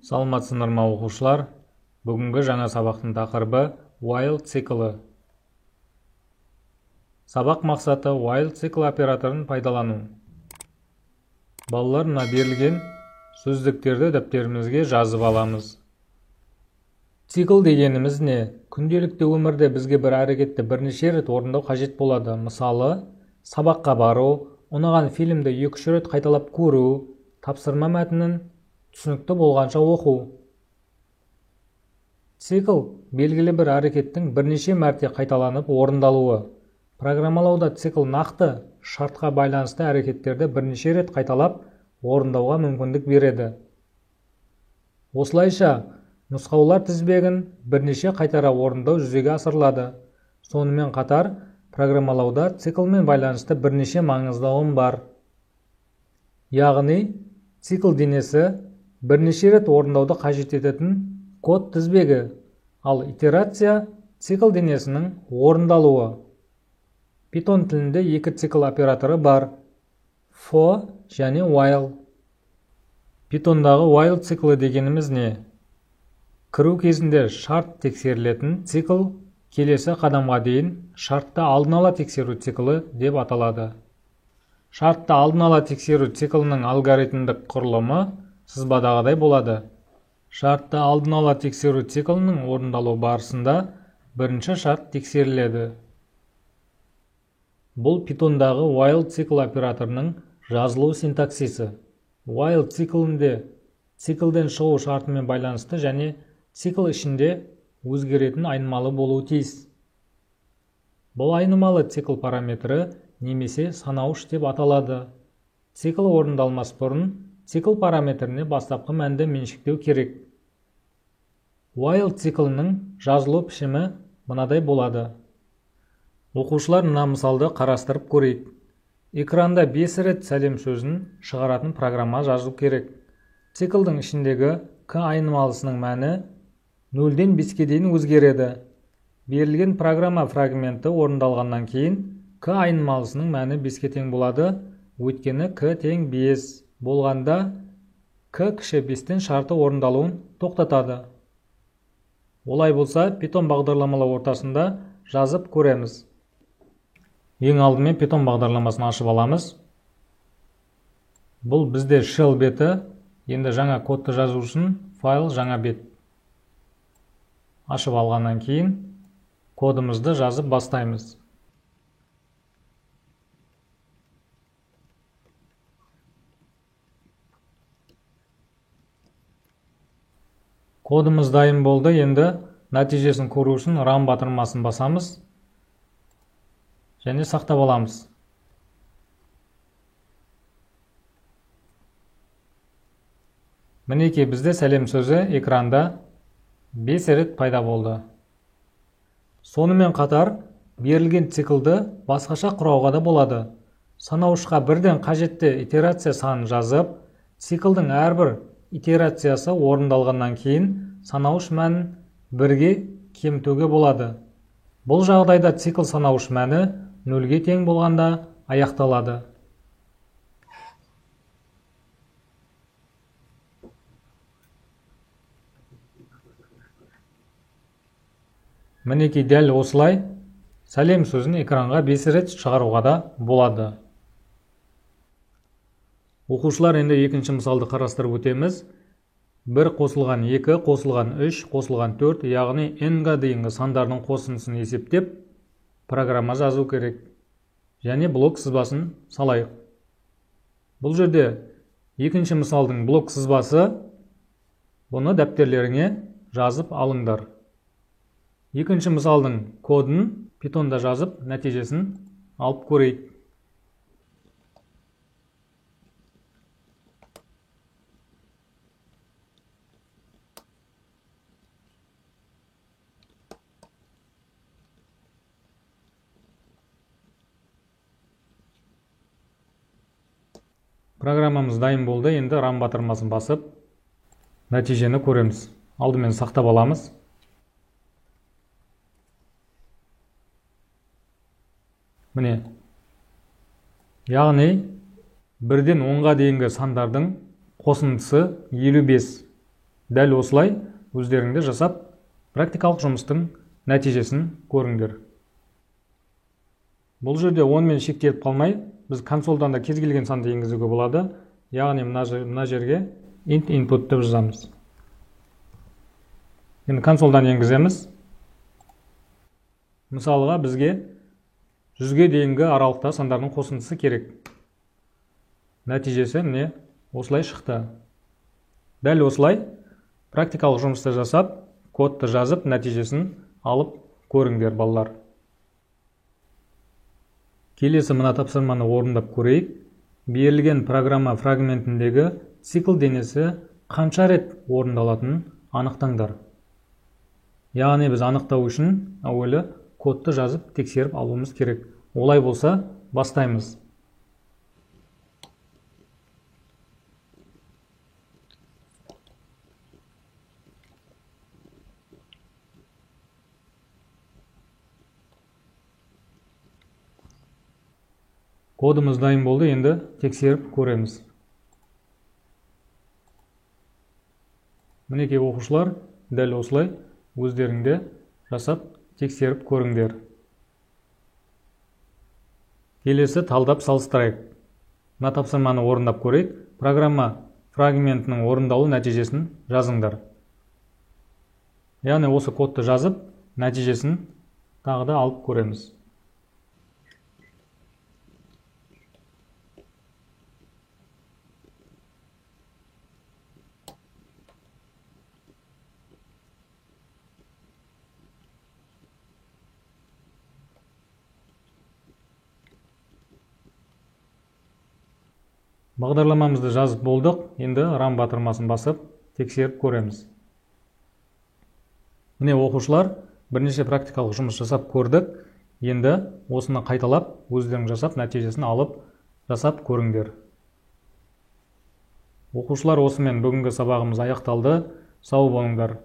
Саламатсыздар ма оқушылар? Бүгінгі жаңа сабақтың тақырыбы while циклі. Сабақ мақсаты while цикл операторын пайдалану. Балалар, мына берілген сөздіктерді дәптерімізге жазып аламыз. Цикл дегеніміз не? Күнделікті өмірде бізге бір әрекетті бірнеше рет орындау қажет болады. Мысалы, сабаққа бару, ұнаған фильмді 2-3 рет қайталап көру, тапсырма мәтінін түсінікті болғанша оқу. Цикл белгілі бір әрекеттің бірнеше мәрте қайталанып орындалуы. Программалауда цикл нақты шартқа байланысты әрекеттерді бірнеше рет қайталап орындауға мүмкіндік береді. Осылайша, нұсқаулар тізбегін бірнеше қайтара орындау жүзеге асырылады. Сонымен қатар, программалауда циклмен байланысты бірнеше маңызды ұғым бар. Яғни, цикл денесі бірнеше рет орындауды қажет ететін код тізбегі, ал итерация цикл денесінің орындалуы. Python тілінде екі цикл операторы бар: for және while. Pythonдағы while циклі дегеніміз не? Кіру кезінде шарт тексерілетін цикл келесі қадамға дейін шартты алдын ала тексеру циклі деп аталады. Шартты алдын ала тексеру циклінің алгоритмдік құрылымы сызбадағыдай болады. Шартты алдын ала тексеру циклінің орындалу барысында бірінші шарт тексеріледі. Бұл Pythonдағы while цикл операторының жазылу синтаксисі. While циклінде циклден шығу шартымен байланысты және цикл ішінде өзгеретін айнымалы болуы тиіс. Бұл айнымалы цикл параметрі немесе санауыш деп аталады. Цикл орындалмас бұрын цикл параметріне бастапқы мәнді меншіктеу керек. While циклінің жазылу пішімі мынадай болады. Оқушылар мына мысалды қарастырып көрейік. Экранда 5 рет сәлем сөзін шығаратын программа жазу керек. Циклдің ішіндегі к айнымалысының мәні 0-ден 5-ке дейін өзгереді. Берілген программа фрагменті орындалғаннан кейін к айнымалысының мәні 5-ке тең болады, өйткені к тең 5 болғанда к кіші 5-тен шарты орындалуын тоқтатады. Олай болса, Python бағдарламалау ортасында жазып көреміз. Ең алдымен Python бағдарламасын ашып аламыз. Бұл бізде shell беті, енді жаңа кодты жазу үшін файл жаңа бет. Ашып алғаннан кейін кодымызды жазып бастаймыз. Кодымыз дайын болды, енді нәтижесін көру үшін run батырмасын басамыз және сақтап аламыз. Мінекей, бізде сәлем сөзі экранда 5 рет пайда болды. Сонымен қатар, берілген циклді басқаша құрауға да болады. Санауышқа бірден қажетті итерация санын жазып, циклдің әрбір итерациясы орындалғаннан кейін санауыш мәнін 1-ге кемітуге болады. Бұл жағдайда цикл санауыш мәні 0-ге тең болғанда аяқталады. Мінекей, дәл осылай сәлем сөзін экранға 5 рет шығаруға да болады. Оқушылар, енді екінші мысалды қарастырып өтеміз. 1 қосылған 2 қосылған 3 қосылған 4, яғни n-ға дейінгі сандардың қосындысын есептеп, программа жазу керек. Және блок сызбасын салайық. Бұл жерде екінші мысалдың блок сызбасы, бұны дәптерлеріңе жазып алыңдар. Екінші мысалдың кодын Python'да жазып, нәтижесін алып көрейік. Программамыз дайын болды, енді run батырмасын басып, нәтижені көреміз. Алдымен сақтап аламыз. Міне, яғни 1-ден 10-ға дейінгі сандардың қосындысы 55. Дәл осылай өздеріңде жасап, практикалық жұмыстың нәтижесін көріңдер. Бұл жерде 10 мен шектеліп қалмай, біз консольдан да кез келген санды енгізуге болады. Яғни мына жерге int input деп жазамыз. Енді консольдан енгіземіз. Мысалға бізге 100-ге дейінгі аралықта сандардың қосындысы керек. Нәтижесі міне осылай шықты. Дәл осылай практикалық жұмысты жасап, кодты жазып, нәтижесін алып көріңдер, балалар. Келесі мына тапсырманы орындап көрейік. Берілген программа фрагментіндегі цикл денесі қанша рет орындалатынын анықтаңдар. Яғни біз анықтау үшін әуелі кодты жазып тексеріп алуымыз керек. Олай болса, бастаймыз. Кодымыз дайын болды, енді тексеріп көреміз. Мінекей оқушылар, дәл осылай өздеріңде жасап тексеріп көріңдер. Келесі талдап салыстырайық. Мына тапсырманы орындап көрейік. Программа фрагментінің орындалу нәтижесін жазыңдар. Яғни осы кодты жазып, нәтижесін тағы да алып көреміз. Бағдарламамызды жазып болдық, енді ран батырмасын басып, тексеріп көреміз. Міне оқушылар, бірнеше практикалық жұмыс жасап көрдік, енді осыны қайталап, өздерің жасап, нәтижесін алып, жасап көріңдер. Оқушылар, осымен бүгінгі сабағымыз аяқталды. Сау болыңдар.